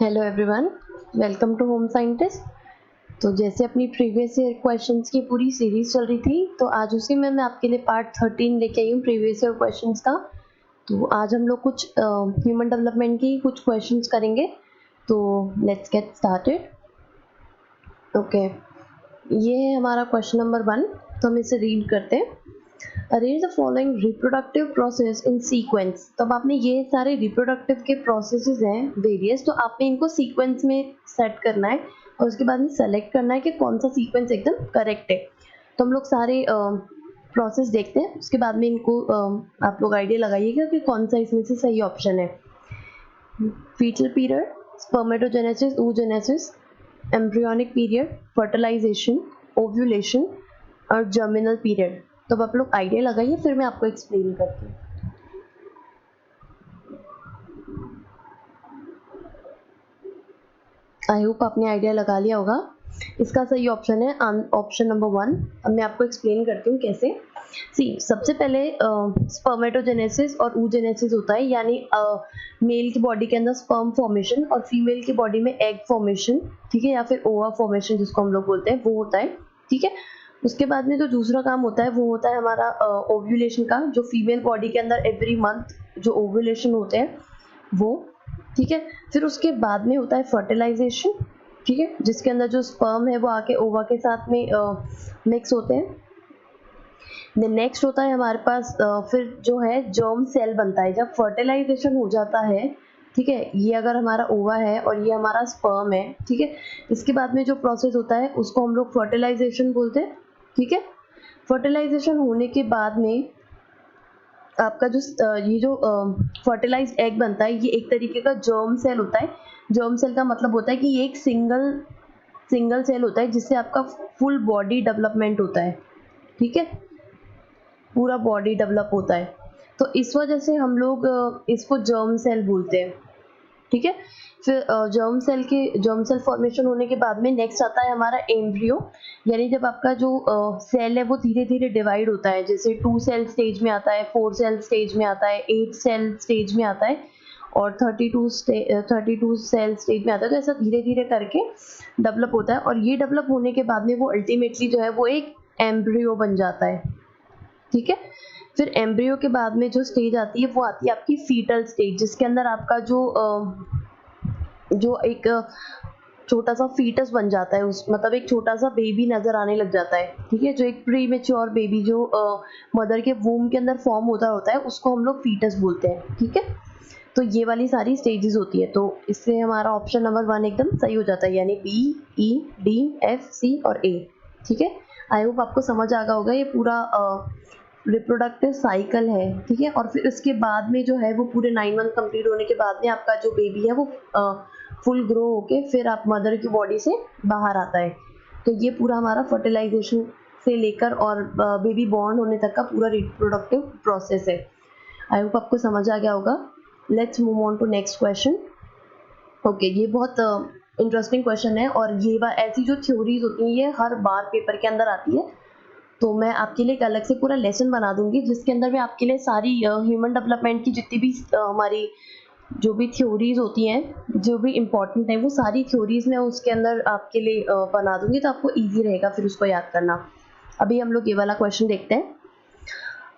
Hello everyone, welcome to home scientist. तो जैसे अपनी प्रीवियस ईयर क्वेश्चंस की पूरी सीरीज चल रही थी, तो आज उसी में मैं आपके लिए पार्ट 13 लेके आई हूँ प्रीवियस ईयर क्वेश्चंस का। तो आज हम लोग कुछ ह्यूमन डेवलपमेंट की कुछ क्वेश्चंस करेंगे। तो लेट्स गेट स्टार्टेड। ओके, ये है हमारा क्वेश्चन नंबर 1। तो हम इसे रीड करते हैं। Arrange the following reproductive process in sequence. तो अब आपने ये सारे रिप्रोडक्टिव के प्रोसेसेस हैं वेरियस, तो आपने इनको सीक्वेंस में सेट करना है और उसके बाद में सेलेक्ट करना है कि कौन सा सीक्वेंस एकदम करेक्ट है। तो हम लोग सारे प्रोसेस देखते हैं, उसके बाद में इनको आप लोग आइडिया लगाइएगा कि कौन सा इसमें से सही ऑप्शन है। Foetal period, spermatogenesis, oogenesis, embryonic period, fertilisation, ovulation और जर्मिनल पीरियड। तो अब आप लोग आइडिया लगाइए, फिर मैं आपको एक्सप्लेन करती हूँ। आई होप आपने आइडिया लगा लिया होगा। इसका सही ऑप्शन है ऑप्शन नंबर 1। अब मैं आपको एक्सप्लेन करती हूँ कैसे। सबसे पहले स्पर्मेटोजेनेसिस और oogenesis होता है, यानी मेल की बॉडी के अंदर स्पर्म फॉर्मेशन और फीमेल की बॉडी में एग फॉर्मेशन, ठीक है, या फिर ओवा फॉर्मेशन जिसको हम लोग बोलते हैं, वो होता है, ठीक है। उसके बाद में जो दूसरा काम होता है वो होता है हमारा ओव्यूलेशन का, जो फीमेल बॉडी के अंदर एवरी मंथ जो ओव्यूलेशन होते हैं वो, ठीक है। फिर उसके बाद में होता है फर्टिलाइजेशन, ठीक है, जिसके अंदर जो स्पर्म है वो आके ओवा के साथ में मिक्स होते हैं। देन नेक्स्ट होता है हमारे पास फिर जो है जर्म सेल बनता है जब फर्टिलाइजेशन हो जाता है, ठीक है। ये अगर हमारा ओवा है और ये हमारा स्पर्म है, ठीक है। इसके बाद में जो प्रोसेस होता है उसको हम लोग फर्टिलाइजेशन बोलते हैं, ठीक है। फर्टिलाइजेशन होने के बाद में आपका जो ये जो फर्टिलाइज्ड एग बनता है, ये एक तरीके का जर्म सेल होता है। जर्म सेल का मतलब होता है कि ये एक सिंगल सेल होता है जिससे आपका फुल बॉडी डेवलपमेंट होता है, ठीक है, पूरा बॉडी डेवलप होता है। तो इस वजह से हम लोग इसको जर्म सेल बोलते हैं, ठीक है। फिर जर्म सेल फॉर्मेशन होने के बाद में नेक्स्ट आता है हमारा एम्ब्रियो, यानी जब आपका जो सेल है वो धीरे धीरे डिवाइड होता है, जैसे 2 सेल स्टेज में आता है, 4 सेल स्टेज में आता है, 8 सेल स्टेज में आता है और 32 सेल स्टेज में आता है। तो ऐसा धीरे धीरे करके डेवलप होता है और ये डेवलप होने के बाद में वो अल्टीमेटली जो है वो एक एम्ब्रियो बन जाता है, ठीक है। फिर एम्ब्रियो के बाद में जो स्टेज आती है वो आती है आपकी फीटल स्टेज, जिसके अंदर आपका जो एक छोटा सा फीटस बन जाता है, उस मतलब एक छोटा सा बेबी नजर आने लग जाता है, ठीक है। जो एक प्री मेच्योर बेबी जो मदर के वूम के अंदर फॉर्म होता है उसको हम लोग फीटस बोलते हैं, ठीक है। तो ये वाली सारी स्टेजेस होती है। तो इससे हमारा ऑप्शन नंबर 1 एकदम सही हो जाता है, यानी बी, ई, डी, एफ, सी और ए, ठीक है। आई होप आपको समझ आ गया होगा ये पूरा रिप्रोडक्टिव साइकिल है, ठीक है। और फिर इसके बाद में जो है वो पूरे 9 मंथ कंप्लीट होने के बाद में आपका जो बेबी है वो फुल ग्रो होके फिर आप मदर की बॉडी से बाहर आता है। तो ये पूरा हमारा फर्टिलाइजेशन से लेकर और बेबी बॉर्न होने तक का पूरा रिप्रोडक्टिव प्रोसेस है। आई होप आपको समझ आ गया होगा। Let's move on to next question. Okay, ये बहुत इंटरेस्टिंग क्वेश्चन है और ये ऐसी जो थ्योरीज होती हैं ये हर बार पेपर के अंदर आती है। तो मैं आपके लिए एक अलग से पूरा लेसन बना दूंगी जिसके अंदर मैं आपके लिए सारी ह्यूमन डेवलपमेंट की जितनी भी हमारी जो भी थ्योरीज होती हैं, जो भी इम्पोर्टेंट है, वो सारी थ्योरीज मैं उसके अंदर आपके लिए बना दूंगी, तो आपको इजी रहेगा फिर उसको याद करना। अभी हम लोग ये वाला क्वेश्चन देखते हैं।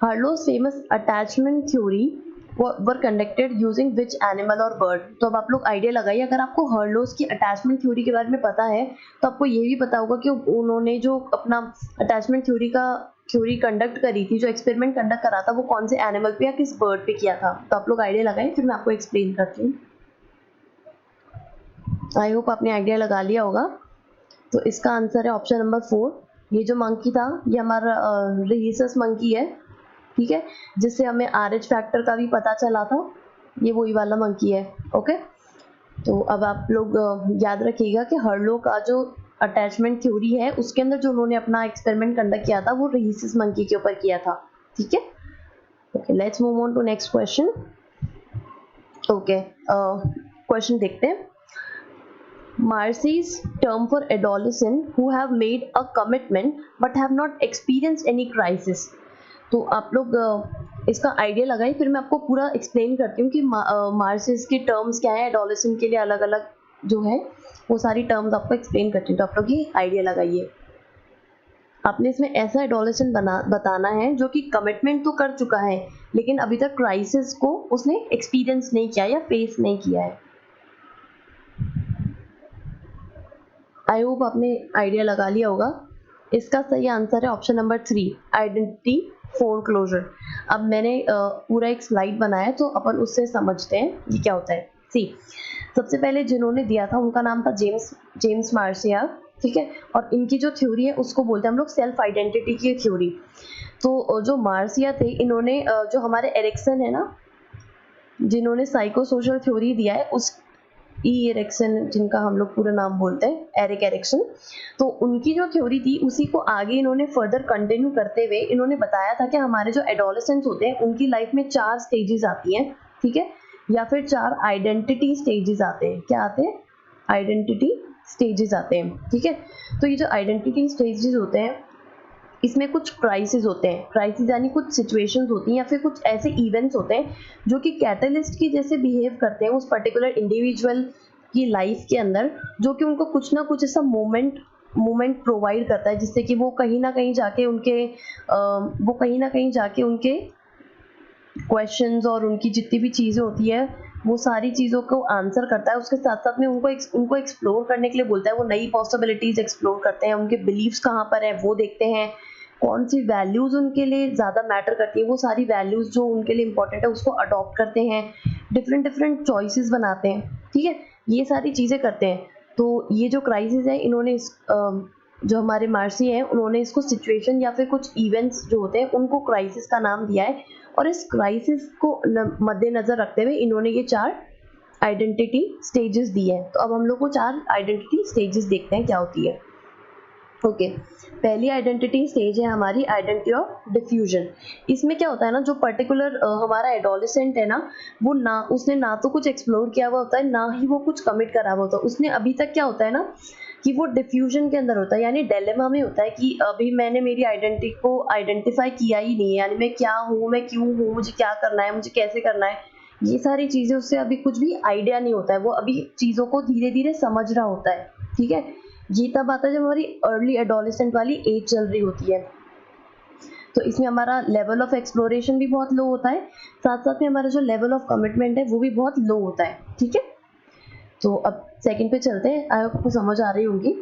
Harlow's famous attachment theory were conducted using which animal or bird? तो अब आप लोग आइडिया लगाइए, अगर आपको हर्लोस की अटैचमेंट थ्योरी के बारे में पता है तो आपको ये भी पता होगा कि उन्होंने जो अपना अटैचमेंट थ्योरी कंडक्ट करी थी, जो एक्सपेरिमेंट कंडक्ट करा था, वो कौन से एनिमल पे या किस बर्ड पे किया था। तो आप लोग आइडिया लगाइए, फिर मैं आपको एक्सप्लेन करती हूँ। आई होप आपने आइडिया लगा लिया होगा। तो इसका आंसर है ऑप्शन नंबर 4। ये जो मंकी था ये हमारा रहीसस मंकी है, ठीक है, जिससे हमें RH फैक्टर का भी पता चला था। ये वही वाला मंकी है, ओके। तो अब आप लोग याद रखिएगा कि हर्लो का जो अटैचमेंट थ्योरी है उसके अंदर जो उन्होंने अपना एक्सपेरिमेंट कंडक्ट किया था वो रहीसस मंकी के ऊपर किया था, ठीक है। Okay, let's move on to next question. Okay, question देखते हैं। Marcy's term for adolescent who have made a commitment but have not experienced any crisis। तो आप लोग इसका आइडिया लगाइए, फिर मैं आपको पूरा एक्सप्लेन करती हूँ कि मार्सिस के टर्म्स क्या है एडोलेसेंट के लिए अलग अलग, जो है वो सारी टर्म्स आपको एक्सप्लेन करती हूँ, तो आप लोग ये आइडिया लगाइए। आपने इसमें ऐसा एडोलेसेंट बताना है जो कि कमिटमेंट तो कर चुका है लेकिन अभी तक क्राइसिस को उसने एक्सपीरियंस नहीं किया या फेस नहीं किया है। आई होप आपने आइडिया लगा लिया होगा। इसका सही आंसर है ऑप्शन नंबर 3, आइडेंटिटी फोरक्लोजर। अब मैंने पूरा एक स्लाइड बनाया है तो अपन उससे समझते हैं ये क्या होता है। सी, सबसे पहले जिन्होंने दिया था उनका नाम था जेम्स मार्सिया, ठीक है। और इनकी जो थ्योरी है उसको बोलते हैं हम लोग सेल्फ आइडेंटिटी की थ्योरी। तो जो मार्सिया थे इन्होंने जो हमारे एरिक्सन है ना, जिन्होंने साइको सोशल थ्योरी दिया है, उस एरिक्सन जिनका हम लोग पूरा नाम बोलते हैं एरिक एरिक्सन, तो उनकी जो थ्योरी थी उसी को आगे इन्होंने फर्दर कंटिन्यू करते हुए इन्होंने बताया था कि हमारे जो एडोलेसेंट्स होते हैं उनकी लाइफ में 4 स्टेजेस आती हैं, ठीक है, या फिर 4 आइडेंटिटी स्टेजेस आते हैं। क्या आते हैं? आइडेंटिटी स्टेजेस आते हैं, ठीक है। तो ये जो आइडेंटिटी स्टेजेस होते हैं इसमें कुछ क्राइसिस होते हैं, क्राइसिस यानी कुछ सिचुएशंस होती हैं या फिर कुछ ऐसे इवेंट्स होते हैं जो कि कैटलिस्ट की जैसे बिहेव करते हैं उस पर्टिकुलर इंडिविजुअल की लाइफ के अंदर, जो कि उनको कुछ ना कुछ ऐसा मोमेंट प्रोवाइड करता है जिससे कि वो कहीं ना कहीं जाके उनके क्वेश्चंस और उनकी जितनी भी चीज़ें होती है वो सारी चीज़ों को आंसर करता है। उसके साथ साथ में उनको एक्सप्लोर करने के लिए बोलता है, वो नई पॉसिबिलिटीज़ एक्सप्लोर करते हैं, उनके बिलीव्स कहाँ पर है वो देखते हैं, कौन सी वैल्यूज़ उनके लिए ज़्यादा मैटर करती है वो सारी वैल्यूज़ जो उनके लिए इंपॉर्टेंट है उसको अडॉप्ट करते हैं, डिफरेंट चॉइसेस बनाते हैं, ठीक है, ये सारी चीज़ें करते हैं। तो ये जो क्राइसिस है इन्होंने जो हमारे मार्सी हैं उन्होंने इसको सिचुएशन या फिर कुछ इवेंट्स जो होते हैं उनको क्राइसिस का नाम दिया है। और इस क्राइसिस को मद्देनजर रखते हुए इन्होंने ये 4 आइडेंटिटी स्टेजेस दिए हैं। तो अब हम लोग को 4 आइडेंटिटी स्टेजेस देखते हैं क्या होती है। ओके, पहली आइडेंटिटी स्टेज है हमारी आइडेंटिटी ऑफ डिफ्यूजन। इसमें क्या होता है ना, जो पर्टिकुलर हमारा एडोलेसेंट है ना, वो ना उसने ना तो कुछ एक्सप्लोर किया हुआ होता है ना ही वो कुछ कमिट करा हुआ होता है। उसने अभी तक क्या होता है ना कि वो डिफ्यूजन के अंदर होता है, यानी डिलेमा में होता है कि अभी मैंने मेरी आइडेंटिटी को आइडेंटिफाई किया ही नहीं है, यानी मैं क्या हूँ, मैं क्यों हूँ, मुझे क्या करना है, मुझे कैसे करना है, ये सारी चीजें उससे अभी कुछ भी आइडिया नहीं होता है। वो अभी चीजों को धीरे धीरे समझ रहा होता है, ठीक है। ये तब आता है जब हमारी अर्ली एडोलेसेंट वाली एज चल रही होती है। तो इसमें हमारा लेवल ऑफ एक्सप्लोरेशन भी बहुत लो होता है, साथ साथ में हमारा जो लेवल ऑफ कमिटमेंट है वो भी बहुत लो होता है, ठीक है। तो अब सेकंड पे चलते हैं, आई होप आपको समझ आ रही होगी।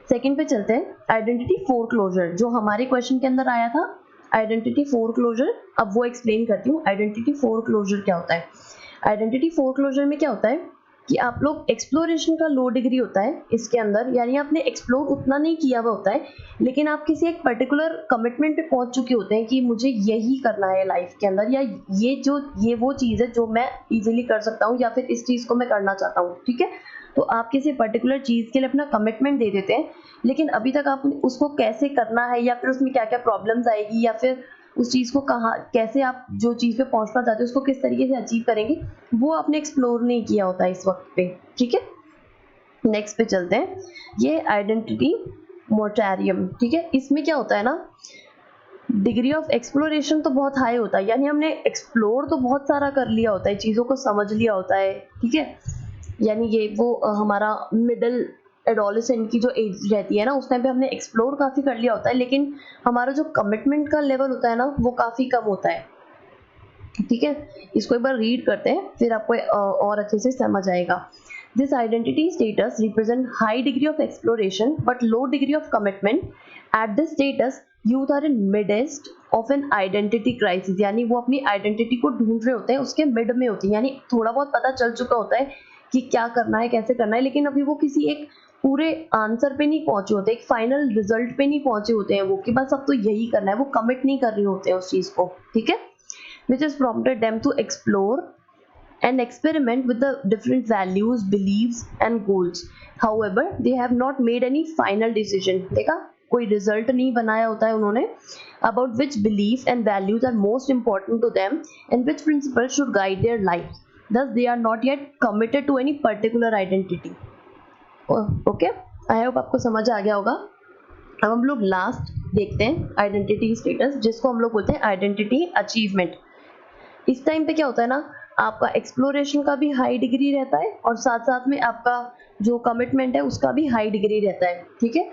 सेकंड पे चलते हैं, आइडेंटिटी फोरक्लोजर, जो हमारे क्वेश्चन के अंदर आया था आइडेंटिटी फोरक्लोजर। अब वो एक्सप्लेन करती हूँ आइडेंटिटी फोरक्लोजर क्या होता है। आइडेंटिटी फोरक्लोजर में क्या होता है कि आप लोग एक्सप्लोरेशन का लो डिग्री होता है इसके अंदर, यानी आपने एक्सप्लोर उतना नहीं किया हुआ होता है लेकिन आप किसी एक पर्टिकुलर कमिटमेंट पे पहुंच चुके होते हैं कि मुझे यही करना है लाइफ के अंदर, या ये वो चीज़ है जो मैं इजीली कर सकता हूँ या फिर इस चीज़ को मैं करना चाहता हूँ, ठीक है। तो आप किसी पर्टिकुलर चीज़ के लिए अपना कमिटमेंट दे देते हैं लेकिन अभी तक आप उसको कैसे करना है या फिर उसमें क्या क्या प्रॉब्लम्स आएगी या फिर उस चीज़ को कहाँ कैसे आप जो चीज़ पे पहुंचना चाहते हो उसको किस तरीके से अचीव करेंगे वो आपने एक्सप्लोर नहीं किया होता है इस वक्त पे, ठीक है। नेक्स्ट पे चलते हैं, ये आइडेंटिटी मोर्टारियम, ठीक है। इसमें क्या होता है ना, डिग्री ऑफ एक्सप्लोरेशन तो बहुत हाई होता है, यानी हमने एक्सप्लोर तो बहुत सारा कर लिया होता है, चीज़ों को समझ लिया होता है, ठीक है। यानी ये वो हमारा मिडिल एडोलेसेंट की जो एज रहती है ना उस टाइम पे हमने एक्सप्लोर काफ़ी कर लिया होता है लेकिन हमारा जो कमिटमेंट का लेवल होता है ना वो काफ़ी कम होता है, ठीक है। इसको एक बार रीड करते हैं फिर आपको और अच्छे से समझ आएगा। This identity status represent high degree of exploration but low degree of commitment. At this status youth are in midst of an identity crisis, यानी वो अपनी आइडेंटिटी को ढूंढ रहे होते हैं, उसके मिड में होती है, यानी थोड़ा बहुत पता चल चुका होता है कि क्या करना है कैसे करना है लेकिन अभी वो किसी एक पूरे आंसर पे नहीं पहुंचे होते, एक फाइनल रिजल्ट पे नहीं पहुंचे होते हैं वो कि बस अब तो यही करना है, वो कमिट नहीं कर रहे होते हैं उस चीज़ को, ठीक है। which has prompted them to explore and experiment with the different values, beliefs and goals. However, they have not made any final decision. देखा, कोई रिजल्ट नहीं बनाया होता है उन्होंने about which beliefs and values are most important to them and which principles should guide their life. Thus, they are not yet committed to any particular identity. Okay, I hope आपको समझ आ गया होगा। अब हम लोग लास्ट देखते हैं आइडेंटिटी स्टेटस, जिसको हम लोग बोलते हैं आइडेंटिटी अचीवमेंट। इस टाइम पे क्या होता है ना, आपका एक्सप्लोरेशन का भी हाई डिग्री रहता है और साथ साथ में आपका जो कमिटमेंट है उसका भी हाई डिग्री रहता है, ठीक है।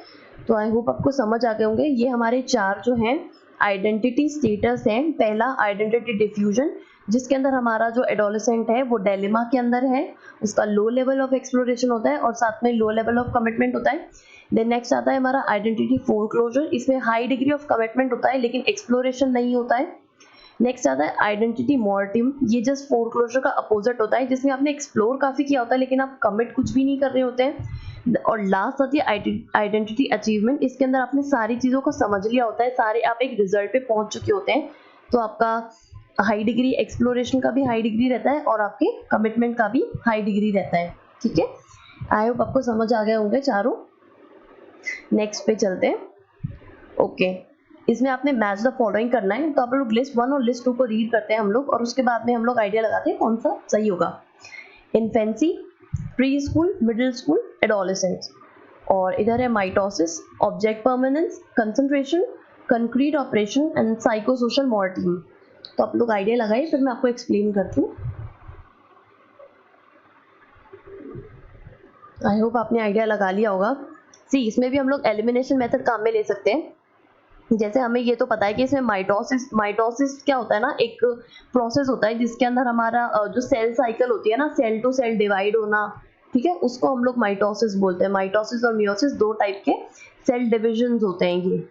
तो आई होप आपको समझ आ गए होंगे। ये हमारे 4 जो हैं आइडेंटिटी स्टेटस हैं। पहला आइडेंटिटी डिफ्यूजन, जिसके अंदर हमारा जो एडोलेसेंट है वो डिलेमा के अंदर है, उसका लो लेवल ऑफ एक्सप्लोरेशन होता है और साथ में लो लेवल ऑफ कमिटमेंट होता है। देन नेक्स्ट आता है हमारा आइडेंटिटी फोरक्लोजर, इसमें हाई डिग्री ऑफ कमिटमेंट होता है लेकिन एक्सप्लोरेशन नहीं होता है। नेक्स्ट आता है आइडेंटिटी मॉर्टिम, ये जस्ट फोरक्लोजर का अपोजिट होता है, जिसमें आपने एक्सप्लोर काफी किया होता है लेकिन आप कमिट कुछ भी नहीं कर रहे होते हैं। और लास्ट आती है आइडेंटिटी अचीवमेंट, इसके अंदर आपने सारी चीजों को समझ लिया होता है, सारे आप एक रिजल्ट पे पहुंच चुके होते हैं। तो आपका हाई डिग्री एक्सप्लोरेशन का भी हाई डिग्री रहता है और आपके कमिटमेंट का भी हाई डिग्री रहता है, ठीक है। आई होप आपको समझ आ गए होंगे चारों। नेक्स्ट पे चलते हैं। ओके, इसमें आपने मैच द फॉलोइंग करना है। तो आप लोग लिस्ट 1 और लिस्ट 2 को रीड करते हैं हम लोग, और उसके बाद में हम लोग आइडिया लगाते हैं कौन सा सही होगा। Infancy, preschool, middle school, adolescence. और इधर है mitosis, object permanence, concentration, concrete operation and psychosocial moratorium. तो आप लोग आइडिया लगाइए, फिर मैं आपको एक्सप्लेन करती हूँ। आई होप आपने आइडिया लगा लिया होगा। सी, इसमें भी हम लोग एलिमिनेशन मेथड काम में ले सकते हैं। जैसे हमें ये तो पता है कि इसमें माइटोसिस क्या होता है ना, एक प्रोसेस होता है जिसके अंदर हमारा जो सेल साइकिल होती है ना, सेल टू सेल डिवाइड होना, ठीक है, उसको हम लोग माइटोसिस बोलते हैं। माइटोसिस और मियोसिस 2 टाइप के सेल डिविजन्स होते हैं ये।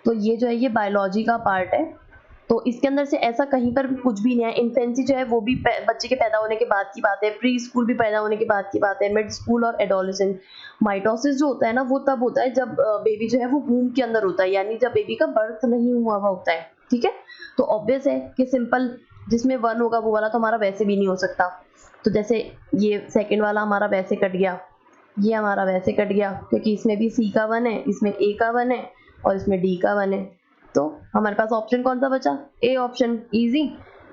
तो ये जो है ये बायोलॉजी का पार्ट है। तो इसके अंदर से ऐसा कहीं पर भी कुछ भी नहीं है। इन्फेंसी जो है वो भी बच्चे के पैदा होने के बाद की बात है, प्री स्कूल भी पैदा होने के बाद की बात है, मिड स्कूल और एडोलेसेंट। माइटोसिस जो होता है ना वो तब होता है जब बेबी जो है वो वूम के अंदर होता है, यानी जब बेबी का बर्थ नहीं हुआ हुआ होता है, ठीक है। तो ऑब्वियस है कि सिंपल जिसमें 1 होगा वो वाला तो हमारा वैसे भी नहीं हो सकता। तो जैसे ये सेकेंड वाला हमारा वैसे कट गया, ये हमारा वैसे कट गया, क्योंकि इसमें भी सी का 1 है, इसमें ए का 1 है और इसमें डी का 1 है। तो हमारे पास ऑप्शन कौन सा बचा, ए ऑप्शन, इजी।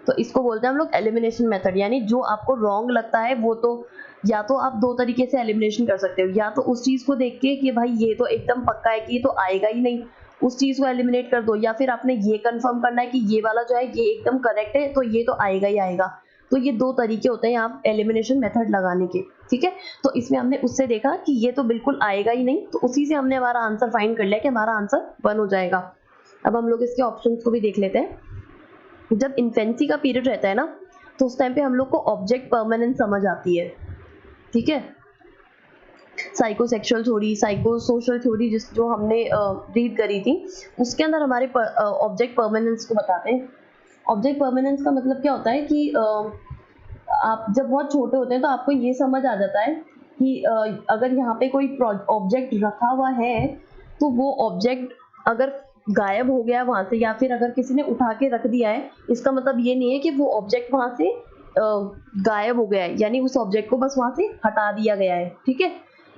तो इसको बोलते हैं हम लोग एलिमिनेशन मेथड, यानी जो आपको रॉन्ग लगता है वो तो या तो आप 2 तरीके से एलिमिनेशन कर सकते हो, या तो उस चीज को देख के कि भाई ये तो एकदम पक्का है कि ये तो आएगा ही नहीं, उस चीज को एलिमिनेट कर दो, या फिर आपने ये कंफर्म करना है कि ये वाला जो है ये एकदम करेक्ट है तो ये तो आएगा ही आएगा। तो ये 2 तरीके होते हैं आप एलिमिनेशन मेथड लगाने के, ठीक है। तो इसमें हमने उससे देखा कि ये तो बिल्कुल आएगा ही नहीं, तो उसी से हमने हमारा आंसर फाइंड कर लिया कि हमारा आंसर 1 हो जाएगा। अब हम लोग इसके ऑप्शंस को भी देख लेते हैं। जब इन्फेंसी का पीरियड रहता है ना, तो उस टाइम पे हम लोग को ऑब्जेक्ट परमानेंस समझ आती है, ठीक है। साइकोसेक्सुअल थ्योरी, साइकोसोशल थ्योरी जो हमने रीड करी थी, उसके अंदर हमारे ऑब्जेक्ट परमानेंस को बताते हैं। ऑब्जेक्ट परमानेंस का मतलब क्या होता है कि आप जब बहुत छोटे होते हैं तो आपको ये समझ आ जाता है कि अगर यहाँ पे कोई ऑब्जेक्ट रखा हुआ है तो वो ऑब्जेक्ट अगर गायब हो गया वहां से, या फिर अगर किसी ने उठा के रख दिया है, इसका मतलब ये नहीं है कि वो ऑब्जेक्ट वहां से गायब हो गया है, यानी उस ऑब्जेक्ट को बस वहां से हटा दिया गया है, ठीक है।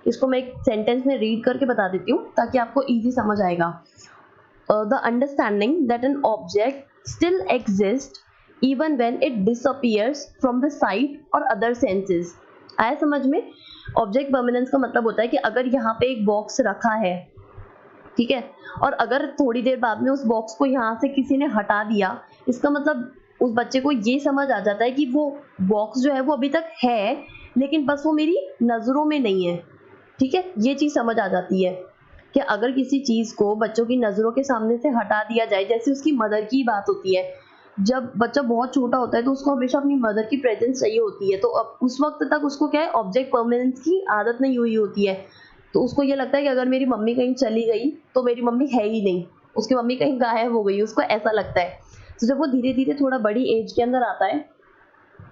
इसको मैं एक सेंटेंस में रीड करके बता देती हूँ ताकि आपको इजी समझ आएगा। The understanding that an object still exists even when it disappears from the sight or other senses। आया समझ में? ऑब्जेक्ट परमानेंस का मतलब होता है कि अगर यहाँ पे एक बॉक्स रखा है, ठीक है, और अगर थोड़ी देर बाद में उस बॉक्स को यहाँ से किसी ने हटा दिया, इसका मतलब उस बच्चे को ये समझ आ जाता है कि वो बॉक्स जो है वो अभी तक है लेकिन बस वो मेरी नजरों में नहीं है, ठीक है। ये चीज समझ आ जाती है कि अगर किसी चीज को बच्चों की नजरों के सामने से हटा दिया जाए, जैसे उसकी मदर की बात होती है, जब बच्चा बहुत छोटा होता है तो उसको हमेशा अपनी मदर की प्रेजेंस चाहिए होती है, तो अब उस वक्त तक उसको क्या है, ऑब्जेक्ट परमानेंस की आदत नहीं हुई होती है। तो उसको ये लगता है कि अगर मेरी मम्मी कहीं चली गई तो मेरी मम्मी है ही नहीं, उसकी मम्मी कहीं गायब हो गई, उसको ऐसा लगता है। तो जब वो धीरे धीरे थोड़ा बड़ी एज के अंदर आता है,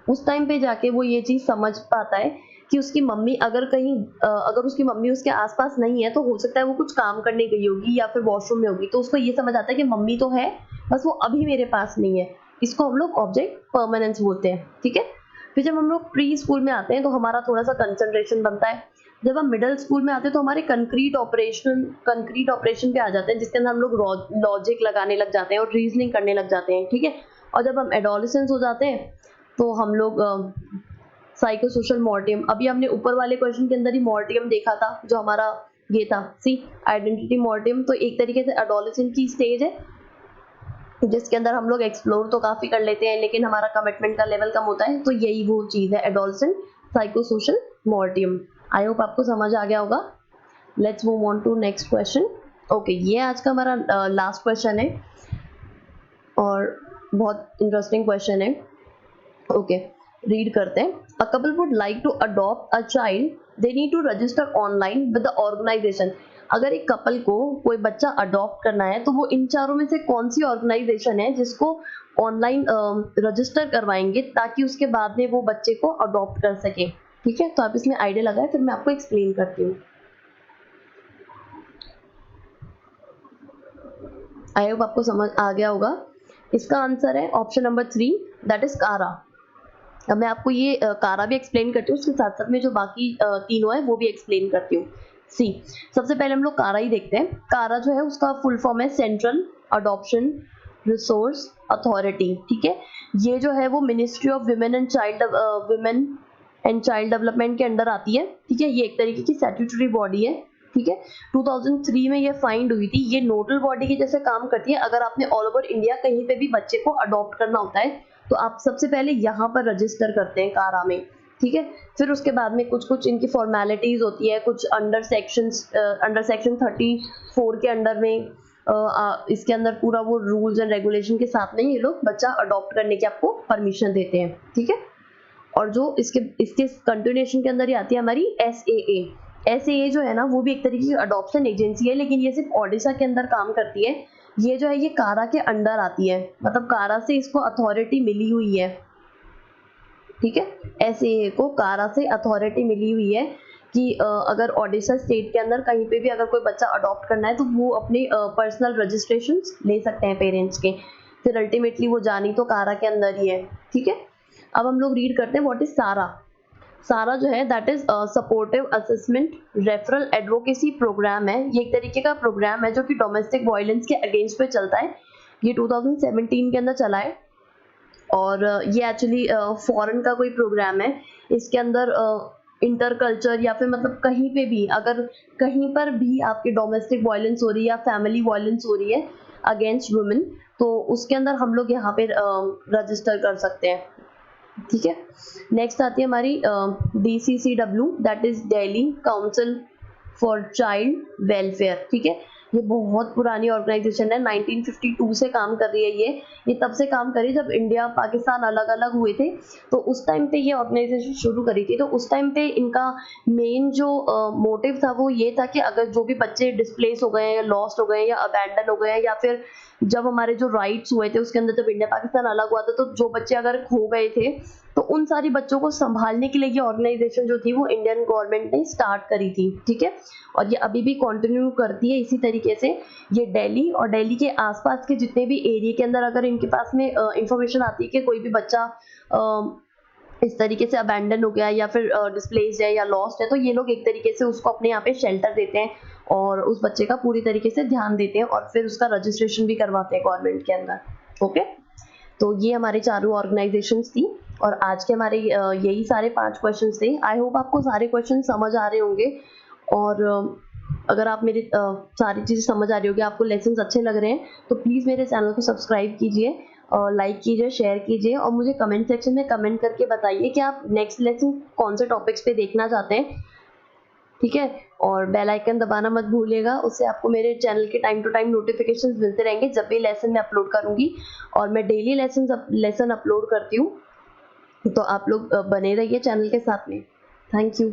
उस टाइम पे जाके वो ये चीज समझ पाता है कि उसकी मम्मी अगर कहीं अगर उसकी मम्मी उसके आसपास नहीं है तो हो सकता है वो कुछ काम करने गई होगी या फिर वॉशरूम में होगी, तो उसको ये समझ आता है कि मम्मी तो है बस वो अभी मेरे पास नहीं है। इसको हम लोग ऑब्जेक्ट परमानेंस बोलते हैं, ठीक है। फिर जब हम लोग प्री स्कूल में आते हैं तो हमारा थोड़ा सा कंसंट्रेशन बनता है। जब हम मिडिल स्कूल में आते हैं तो हमारे कंक्रीट ऑपरेशन पे आ जाते हैं, जिसके अंदर हम लोग लॉजिक लगाने लग जाते हैं और रीजनिंग करने लग जाते हैं, ठीक है। और जब हम एडोलेसेंस हो जाते हैं तो हम लोग साइकोसोशल मॉर्टियम, अभी हमने ऊपर वाले क्वेश्चन के अंदर ही मॉर्टियम देखा था जो हमारा ये था, सी आइडेंटिटी मॉर्टियम, तो एक तरीके से एडोलेसेंट की स्टेज है। जिसके अंदर हम लोग एक्सप्लोर तो काफी कर लेते हैं लेकिन हमारा कमिटमेंट का लेवल कम होता है, तो यही वो चीज है adolescent psychosocial moratorium. I hope आपको समझ आ गया होगा। Let's move on to next question. Okay, ये आज का हमारा लास्ट क्वेश्चन है और बहुत इंटरेस्टिंग क्वेश्चन है। ओके, रीड करते हैं। A couple would like to adopt a child, they need to register online with the organisation. अगर एक कपल को कोई बच्चा अडॉप्ट करना है तो वो इन चारों में से कौन सी ऑर्गेनाइजेशन है जिसको ऑनलाइन रजिस्टर करवाएंगे ताकि उसके बाद में वो बच्चे को अडॉप्ट कर सके। ठीक है, तो आप इसमें आइडिया लगाए, फिर मैं आपको एक्सप्लेन करती हूँ। आई होप आपको समझ आ गया होगा। इसका आंसर है ऑप्शन नंबर 3, दैट इज कारा। अब मैं आपको ये कारा भी एक्सप्लेन करती हूँ, उसके साथ साथ में जो बाकी तीनों है वो भी एक्सप्लेन करती हूँ। सी, सबसे पहले हम लोग कारा ही देखते हैं। कारा जो है उसका फुल फॉर्म है सेंट्रल अडॉप्शन रिसोर्स अथॉरिटी। ठीक है, ये जो है वो ministry of women and child development के अंडर आती है। ठीक है, ये एक तरीके की स्टैट्यूटरी बॉडी है। ठीक है, 2003 में ये फाइंड हुई थी। ये नोडल बॉडी के जैसे काम करती है। अगर आपने ऑल ओवर इंडिया कहीं पे भी बच्चे को अडॉप्ट करना होता है तो आप सबसे पहले यहाँ पर रजिस्टर करते हैं कारा में। ठीक है, फिर उसके बाद में कुछ कुछ इनकी फॉर्मेलिटीज होती है, कुछ अंडर सेक्शन 34 के अंडर में इसके अंदर पूरा वो रूल्स एंड रेगुलेशन के साथ में ये लोग बच्चा अडॉप्ट करने की आपको परमिशन देते हैं। ठीक है, और जो इसके कंटिन्यूएशन के अंदर ही आती है हमारी SAA जो है ना, वो भी एक तरीके की अडॉप्शन एजेंसी है, लेकिन ये सिर्फ ओडिशा के अंदर काम करती है। ये जो है ये कारा के अंडर आती है, मतलब कारा से इसको अथॉरिटी मिली हुई है। ठीक है, SAA को कारा से अथॉरिटी मिली हुई है कि अगर ओडिशा स्टेट के अंदर कहीं पे भी अगर कोई बच्चा अडॉप्ट करना है तो वो अपने पर्सनल रजिस्ट्रेशन ले सकते हैं पेरेंट्स के। फिर अल्टीमेटली वो जानी तो कारा के अंदर ही है। ठीक है, अब हम लोग रीड करते हैं व्हाट इज सारा। सारा जो है that is supportive assessment referral advocacy programme है। ये एक तरीके का प्रोग्राम है जो कि डोमेस्टिक वायलेंस के अगेंस्ट पे चलता है। ये 2017 के अंदर चला है और ये एक्चुअली फॉरेन का कोई प्रोग्राम है। इसके अंदर इंटर कल्चर या फिर मतलब कहीं पे भी अगर कहीं पर भी आपकी डोमेस्टिक वायलेंस हो रही है या फैमिली वायलेंस हो रही है अगेंस्ट वुमेन, तो उसके अंदर हम लोग यहाँ पे रजिस्टर कर सकते हैं। ठीक है, नेक्स्ट आती है हमारी DCCW, that is Delhi council for child welfare. ठीक है, ये बहुत पुरानी ऑर्गेनाइजेशन है, 1952 से काम कर रही है। ये तब से काम करी जब इंडिया पाकिस्तान अलग अलग हुए थे, तो उस टाइम पे ये ऑर्गेनाइजेशन शुरू करी थी। तो उस टाइम पे इनका मेन जो मोटिव था वो ये था कि अगर जो भी बच्चे डिस्प्लेस हो गए हैं या लॉस्ट हो गए हैं या अबैंडन हो गए हैं या फिर जब हमारे जो राइट्स हुए थे उसके अंदर जब इंडिया पाकिस्तान अलग हुआ था तो जो बच्चे अगर खो गए थे तो उन सारी बच्चों को संभालने के लिए ये ऑर्गेनाइजेशन जो थी वो इंडियन गवर्नमेंट ने स्टार्ट करी थी। ठीक है, और ये अभी भी कंटिन्यू करती है इसी तरीके से। ये दिल्ली और दिल्ली के आसपास के जितने भी एरिया के अंदर अगर इनके पास में इंफॉर्मेशन आती है कि कोई भी बच्चा इस तरीके से अबैंडन हो गया या फिर डिस्प्लेस्ड है या लॉस्ट है, तो ये लोग एक तरीके से उसको अपने यहाँ पे शेल्टर देते हैं और उस बच्चे का पूरी तरीके से ध्यान देते हैं और फिर उसका रजिस्ट्रेशन भी करवाते हैं गवर्नमेंट के अंदर। ओके, तो ये हमारे चारों ऑर्गेनाइजेशंस थी और आज के हमारे यही सारे 5 क्वेश्चंस थे। आई होप आपको सारे क्वेश्चन समझ आ रहे होंगे और अगर आप मेरी सारी चीज़ें समझ आ रही होगी, आपको लेसन्स अच्छे लग रहे हैं, तो प्लीज़ मेरे चैनल को सब्सक्राइब कीजिए और लाइक कीजिए, शेयर कीजिए और मुझे कमेंट सेक्शन में कमेंट करके बताइए कि आप नेक्स्ट लेसन कौन से टॉपिक्स पे देखना चाहते हैं। ठीक है, और बेल आइकन दबाना मत भूलिएगा, उससे आपको मेरे चैनल के टाइम टू टाइम नोटिफिकेशंस मिलते रहेंगे जब भी लेसन मैं अपलोड करूंगी। और मैं डेली लेसन अपलोड करती हूँ, तो आप लोग बने रहिए चैनल के साथ में। Thank you.